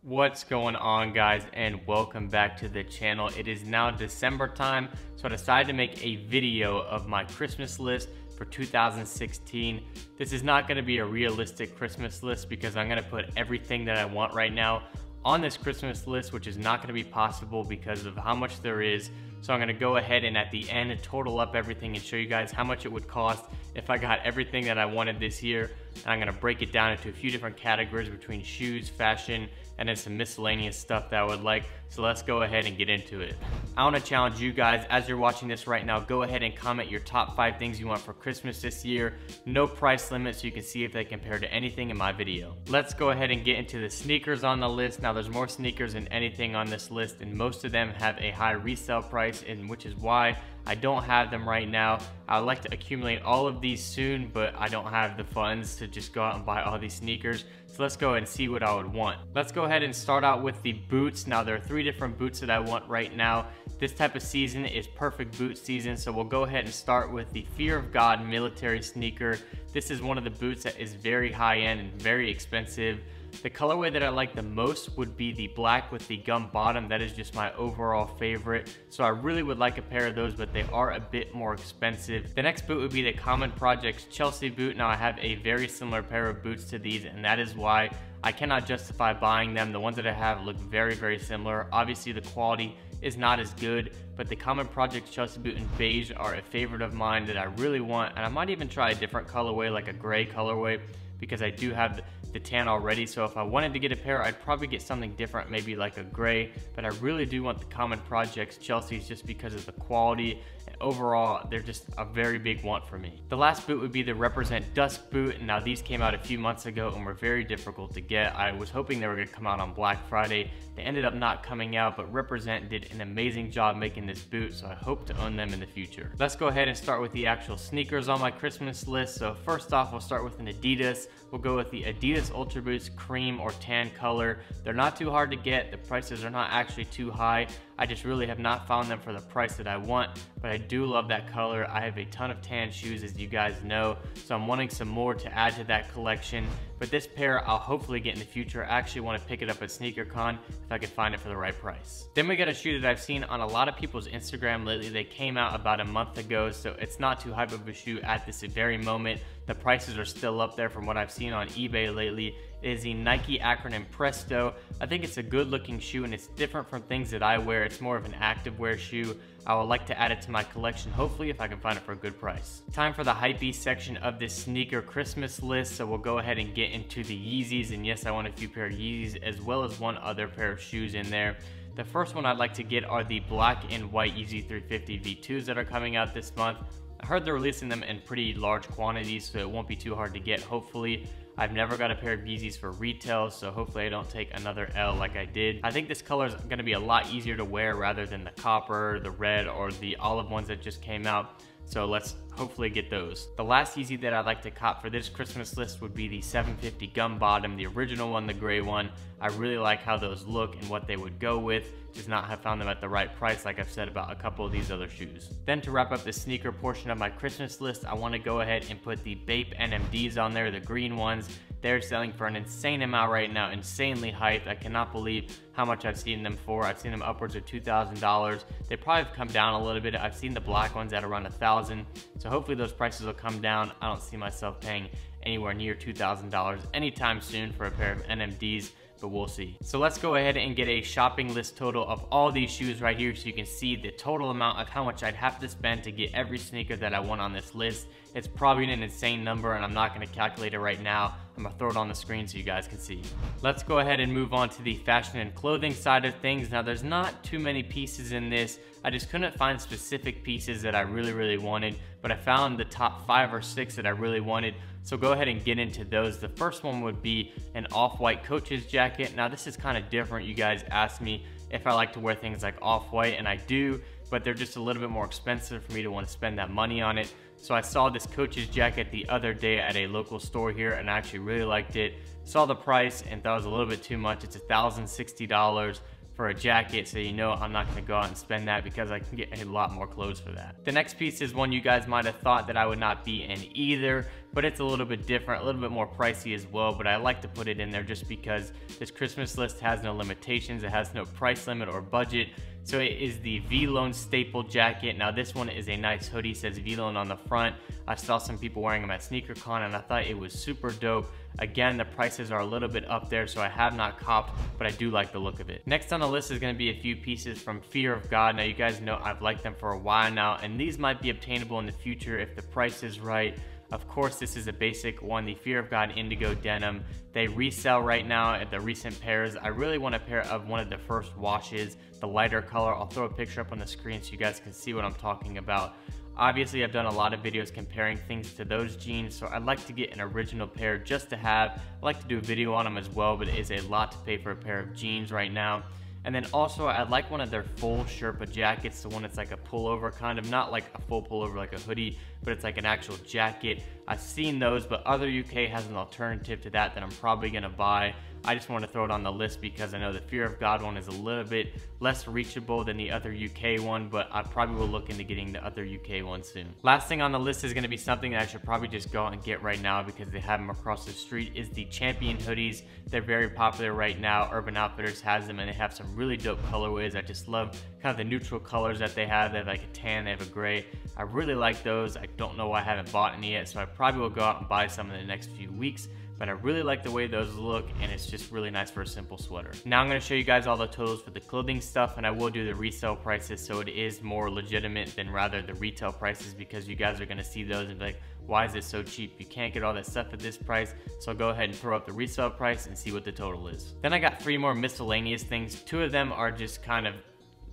What's going on, guys, and welcome back to the channel. It is now December time, so I decided to make a video of my Christmas list for 2016. This is not going to be a realistic Christmas list because I'm going to put everything that I want right now on this Christmas list, which is not going to be possible because of how much there is. So I'm going to go ahead and at the end total up everything and show you guys how much it would cost if I got everything that I wanted this year. And I'm going to break it down into a few different categories between shoes, fashion, and then some miscellaneous stuff that I would like. So let's go ahead and get into it. I want to challenge you guys, as you're watching this right now, go ahead and comment your top 5 things you want for Christmas this year. No price limit, so you can see if they compare to anything in my video. Let's go ahead and get into the sneakers on the list. Now there's more sneakers than anything on this list, and most of them have a high resale price, and which is why I don't have them right now. I would like to accumulate all of these soon, but I don't have the funds to just go out and buy all these sneakers. So let's go ahead and see what I would want. Let's go ahead and start out with the boots. Now there are 3 different boots that I want right now. This type of season is perfect boot season, so we'll go ahead and start with the Fear of God military sneaker. This is one of the boots that is very high end and very expensive. The colorway that I like the most would be the black with the gum bottom. That is just my overall favorite. So I really would like a pair of those, but they are a bit more expensive. The next boot would be the Common Projects Chelsea boot. Now I have a very similar pair of boots to these, and that is why I cannot justify buying them. The ones that I have look very, very similar. Obviously the quality is not as good, but the Common Projects Chelsea boot in beige are a favorite of mine that I really want, and I might even try a different colorway, like a gray colorway, because I do have the tan already. So if I wanted to get a pair, I'd probably get something different, maybe like a gray, but I really do want the Common Projects Chelsea's just because of the quality, and overall they're just a very big want for me. The last boot would be the Represent Dusk boot. Now these came out a few months ago and were very difficult to get. I was hoping they were going to come out on Black Friday. They ended up not coming out, but Represent did an amazing job making this boot, so I hope to own them in the future. Let's go ahead and start with the actual sneakers on my Christmas list. So first off, we'll start with an Adidas. We'll go with the Adidas Ultra Boost cream or tan color. They're not too hard to get. The prices are not actually too high. I just really have not found them for the price that I want, but I do love that color. I have a ton of tan shoes, as you guys know, so I'm wanting some more to add to that collection. But this pair I'll hopefully get in the future. I actually want to pick it up at SneakerCon if I can find it for the right price. Then we got a shoe that I've seen on a lot of people's Instagram lately. They came out about a month ago, so it's not too hype of a shoe at this very moment. The prices are still up there from what I've seen on eBay lately. It is the Nike acronym Presto. I think it's a good looking shoe and it's different from things that I wear. It's more of an active wear shoe. I would like to add it to my collection, hopefully, if I can find it for a good price. Time for the hypebeast section of this sneaker Christmas list, so we'll go ahead and get into the Yeezys. And yes, I want a few pair of Yeezys as well as one other pair of shoes in there. The first one I'd like to get are the black and white Yeezy 350 V2s that are coming out this month. I heard they're releasing them in pretty large quantities, so it won't be too hard to get, hopefully. I've never got a pair of Yeezys for retail, so hopefully I don't take another L like I did. I think this color is going to be a lot easier to wear rather than the copper, the red, or the olive ones that just came out. So let's hopefully get those. The last Yeezy that I'd like to cop for this Christmas list would be the 750 gum bottom, the original one, the gray one. I really like how those look and what they would go with. Just not have found them at the right price, like I've said about a couple of these other shoes. Then to wrap up the sneaker portion of my Christmas list, I want to go ahead and put the Bape NMDs on there, the green ones. They're selling for an insane amount right now, insanely hyped. I cannot believe how much I've seen them for. I've seen them upwards of $2,000. They probably have come down a little bit. I've seen the black ones at around $1,000. So hopefully those prices will come down. I don't see myself paying anywhere near $2,000 anytime soon for a pair of NMDs, but we'll see. So let's go ahead and get a shopping list total of all these shoes right here so you can see the total amount of how much I'd have to spend to get every sneaker that I want on this list. It's probably an insane number and I'm not going to calculate it right now. I'm going to throw it on the screen so you guys can see. Let's go ahead and move on to the fashion and clothing side of things. Now there's not too many pieces in this. I just couldn't find specific pieces that I really wanted, but I found the top 5 or 6 that I really wanted. So go ahead and get into those. The first one would be an off-white Coach's jacket. Now this is kind of different. You guys asked me if I like to wear things like off-white, and I do, but they're just a little bit more expensive for me to want to spend that money on it. So I saw this Coach's jacket the other day at a local store here and I actually really liked it. Saw the price and thought it was a little bit too much. It's $1,060 for a jacket, so you know I'm not gonna go out and spend that because I can get a lot more clothes for that. The next piece is one you guys might have thought that I would not be in either, but it's a little bit different, a little bit more pricey as well, but I like to put it in there just because this Christmas list has no limitations, it has no price limit or budget. So it is the V-Lone staple jacket. Now this one is a nice hoodie, says V-Lone on the front. I saw some people wearing them at SneakerCon and I thought it was super dope. Again, the prices are a little bit up there, so I have not copped, but I do like the look of it. Next on the list is gonna be a few pieces from Fear of God. Now you guys know I've liked them for a while now, and these might be obtainable in the future if the price is right. Of course, this is a basic one, the Fear of God Indigo Denim. They resell right now at the recent pairs. I really want a pair of one of the first washes, the lighter color. I'll throw a picture up on the screen so you guys can see what I'm talking about. Obviously, I've done a lot of videos comparing things to those jeans, so I'd like to get an original pair just to have. I like to do a video on them as well, but it is a lot to pay for a pair of jeans right now. And then also, I'd like one of their full Sherpa jackets, the one that's like a pullover kind of, not like a full pullover like a hoodie, but it's like an actual jacket. I've seen those, but other UK has an alternative to that I'm probably gonna buy. I just want to throw it on the list because I know the Fear of God one is a little bit less reachable than the other UK one, but I probably will look into getting the other UK one soon. Last thing on the list is going to be something that I should probably just go out and get right now because they have them across the street, is the Champion hoodies. They're very popular right now. Urban Outfitters has them and they have some really dope colorways. I just love kind of the neutral colors that they have. They have like a tan, they have a gray. I really like those. I don't know why I haven't bought any yet, so I probably will go out and buy some in the next few weeks. But I really like the way those look, and it's just really nice for a simple sweater. Now I'm gonna show you guys all the totals for the clothing stuff, and I will do the resale prices so it is more legitimate than rather the retail prices, because you guys are gonna see those and be like, why is it so cheap? You can't get all that stuff at this price. So I'll go ahead and throw up the resale price and see what the total is. Then I got 3 more miscellaneous things. 2 of them are just kind of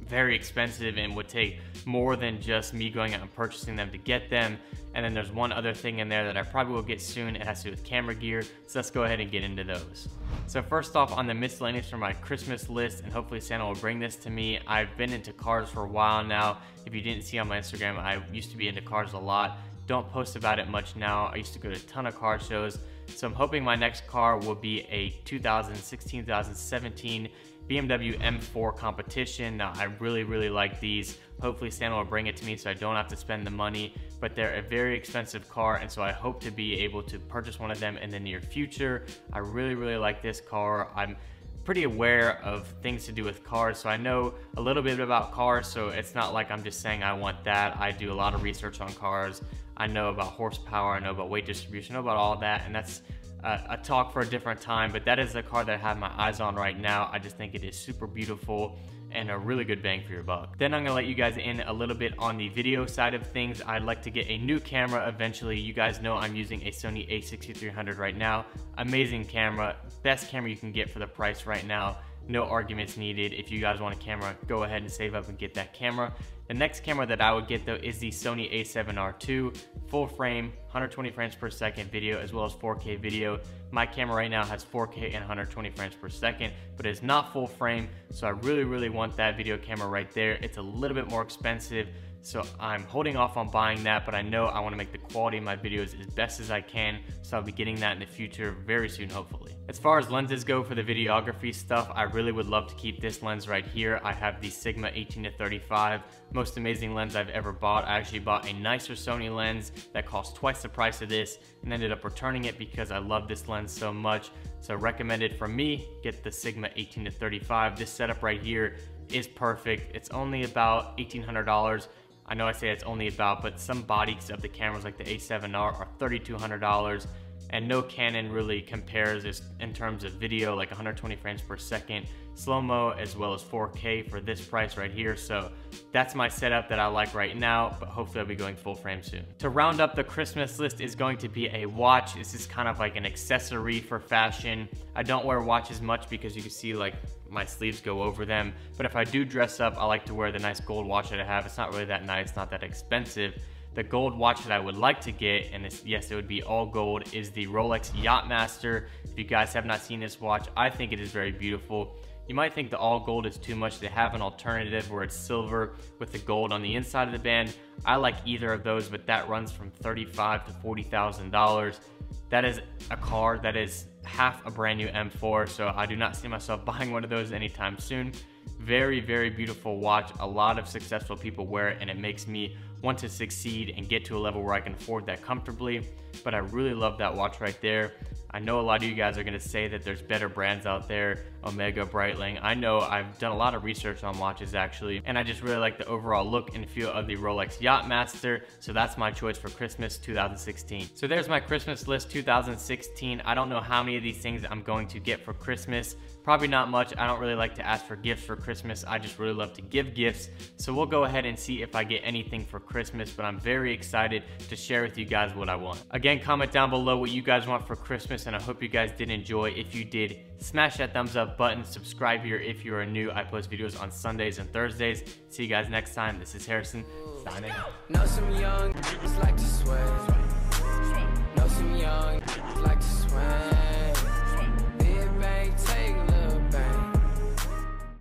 very expensive and would take more than just me going out and purchasing them to get them. And then there's one other thing in there that I probably will get soon. It has to do with camera gear, so let's go ahead and get into those. So first off, on the miscellaneous for my Christmas list, and hopefully Santa will bring this to me, I've been into cars for a while now. If you didn't see on my Instagram, I used to be into cars a lot. Don't post about it much now. I used to go to a ton of car shows, so I'm hoping my next car will be a 2016-2017 BMW M4 competition. Now I really like these. Hopefully Santa will bring it to me so I don't have to spend the money, but they're a very expensive car, and so I hope to be able to purchase one of them in the near future. I really like this car. I'm pretty aware of things to do with cars, so I know a little bit about cars, so it's not like I'm just saying I want that. I do a lot of research on cars. I know about horsepower, I know about weight distribution, I know about all that, and that's a talk for a different time, but that is the car that I have my eyes on right now. I just think it is super beautiful and a really good bang for your buck. Then I'm gonna let you guys in a little bit on the video side of things. I'd like to get a new camera eventually. You guys know I'm using a Sony a6300 right now. Amazing camera, best camera you can get for the price right now. No arguments needed. If you guys want a camera, go ahead and save up and get that camera. The next camera that I would get though is the Sony a7R II, full frame, 120 frames per second video, as well as 4K video. My camera right now has 4K and 120 frames per second, but it's not full frame, so I really want that video camera right there. It's a little bit more expensive, so I'm holding off on buying that, but I know I want to make the quality of my videos as best as I can, so I'll be getting that in the future very soon, hopefully. As far as lenses go for the videography stuff, I really would love to keep this lens right here. I have the Sigma 18-35, most amazing lens I've ever bought. I actually bought a nicer Sony lens that cost twice the price of this and ended up returning it because I love this lens so much. So recommended from me, get the Sigma 18-35. This setup right here is perfect. It's only about $1,800. I know I say it's only about, but some bodies of the cameras like the A7R are $3,200, and no Canon really compares this in terms of video, like 120 frames per second, slow-mo, as well as 4K for this price right here. So that's my setup that I like right now, but hopefully I'll be going full frame soon. To round up the Christmas list is going to be a watch. This is kind of like an accessory for fashion. I don't wear watches much because you can see like my sleeves go over them, but if I do dress up, I like to wear the nice gold watch that I have. It's not really that nice, not that expensive. The gold watch that I would like to get, and yes, it would be all gold, is the Rolex Yachtmaster. If you guys have not seen this watch, I think it is very beautiful. You might think the all gold is too much. They have an alternative where it's silver with the gold on the inside of the band. I like either of those, but that runs from $35,000 to $40,000. that is a car that is half a brand new M4, so I do not see myself buying one of those anytime soon. Very, very beautiful watch. A lot of successful people wear it, and it makes me want to succeed and get to a level where I can afford that comfortably. But I really love that watch right there. I know a lot of you guys are going to say that there's better brands out there, Omega, Breitling. I know, I've done a lot of research on watches actually, and I just really like the overall look and feel of the Rolex Yachtmaster, so that's my choice for Christmas 2016. So there's my Christmas list 2016. I don't know how many of these things I'm going to get for Christmas. Probably not much. I don't really like to ask for gifts for Christmas. I just really love to give gifts. So we'll go ahead and see if I get anything for Christmas, but I'm very excited to share with you guys what I want. Again, comment down below what you guys want for Christmas, and I hope you guys did enjoy. If you did, smash that thumbs up button. Subscribe here if you are new. I post videos on Sundays and Thursdays. See you guys next time. This is Harrison, signing out. Know some young like to sway. Know some young like to sway.